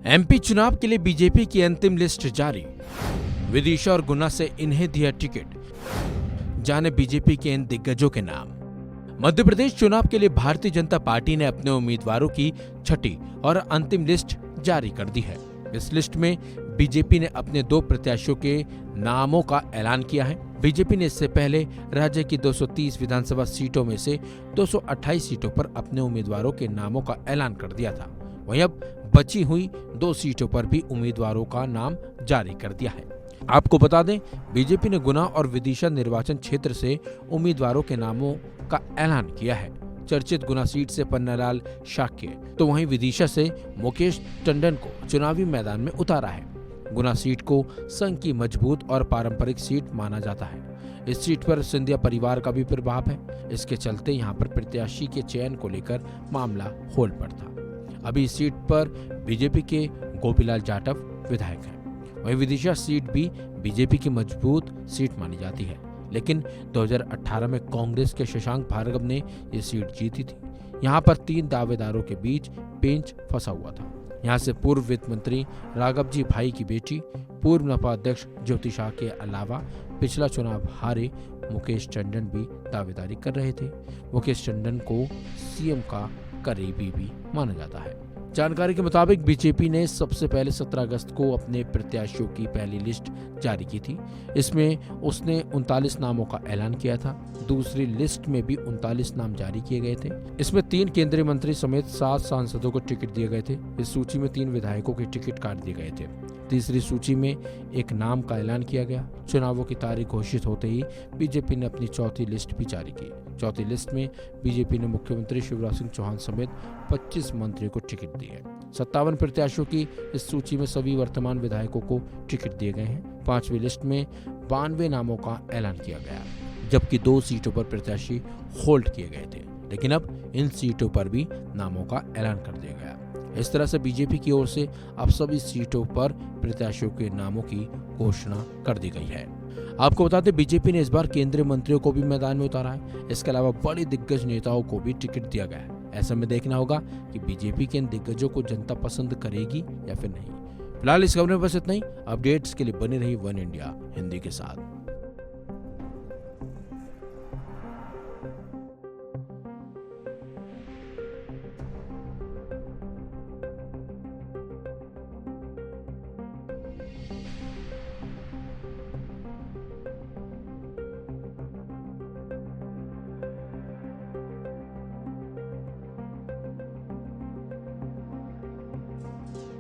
MP चुनाव के लिए बीजेपी की अंतिम लिस्ट जारी। विदिशा और गुना से इन्हें दिया टिकट। जाने बीजेपी के इन दिग्गजों के नाम। मध्य प्रदेश चुनाव के लिए भारतीय जनता पार्टी ने अपने उम्मीदवारों की छठी और अंतिम लिस्ट जारी कर दी है। इस लिस्ट में बीजेपी ने अपने 2 प्रत्याशियों के नामों का ऐलान किया है। बीजेपी ने इससे पहले राज्य की 230 विधानसभा सीटों में से 228 सीटों पर अपने उम्मीदवारों के नामों का ऐलान कर दिया था। वहीं अब बची हुई 2 सीटों पर भी उम्मीदवारों का नाम जारी कर दिया है। आपको बता दें, बीजेपी ने गुना और विदिशा निर्वाचन क्षेत्र से उम्मीदवारों के नामों का ऐलान किया है। चर्चित गुना सीट से पन्नालाल शाक्य तो वहीं विदिशा से मुकेश टंडन को चुनावी मैदान में उतारा है। गुना सीट को संघ की मजबूत और पारंपरिक सीट माना जाता है। इस सीट पर सिंधिया परिवार का भी प्रभाव है। इसके चलते यहां पर प्रत्याशी के चयन को लेकर मामला होल्ड पर था। अभी इस सीट पर बीजेपी के गोपीलाल जाटव विधायक हैं। वहीं विदिशा सीट भी बीजेपी की मजबूत सीट मानी जाती है, लेकिन 2018 में कांग्रेस के शशांक भार्गव ने ये सीट जीती थी। यहाँ पर 3 दावेदारों के बीच पेंच फंसा हुआ था। यहाँ से पूर्व वित्त मंत्री राघव जी भाई की बेटी, पूर्व नपा अध्यक्ष ज्योति शाह के अलावा पिछला चुनाव हारे मुकेश टंडन भी दावेदारी कर रहे थे। मुकेश टंडन को सीएम का करीबी भी माना जाता है। जानकारी के मुताबिक बीजेपी ने सबसे पहले 17 अगस्त को अपने प्रत्याशियों की पहली लिस्ट जारी की थी। इसमें उसने 39 नामों का ऐलान किया था। दूसरी लिस्ट में भी 39 नाम जारी किए गए थे। इसमें 3 केंद्रीय मंत्री समेत 7 सांसदों को टिकट दिए गए थे। इस सूची में 3 विधायकों के टिकट काट दिए गए थे। तीसरी सूची में एक नाम का ऐलान किया गया। चुनावों की तारीख घोषित होते ही बीजेपी ने अपनी चौथी लिस्ट भी जारी की। चौथी लिस्ट में बीजेपी ने मुख्यमंत्री शिवराज सिंह चौहान समेत 25 मंत्रियों को टिकट दिए। 57 प्रत्याशियों की इस सूची में सभी वर्तमान विधायकों को टिकट दिए गए हैं। 5वीं लिस्ट में 92 नामों का ऐलान किया गया, जबकि 2 सीटों पर प्रत्याशी होल्ड किए गए थे, लेकिन अब इन सीटों पर भी नामों का ऐलान कर दिया गया। इस तरह से बीजेपी की ओर से अब सभी सीटों पर प्रत्याशियों के नामों की घोषणा कर दी गई है। आपको बता दें, बीजेपी ने इस बार केंद्रीय मंत्रियों को भी मैदान में उतारा है। इसके अलावा बड़े दिग्गज नेताओं को भी टिकट दिया गया है। ऐसे में देखना होगा कि बीजेपी के इन दिग्गजों को जनता पसंद करेगी या फिर नहीं। फिलहाल इस खबर में बस इतना ही। अपडेट्स के लिए बने रही वन इंडिया हिंदी के साथ।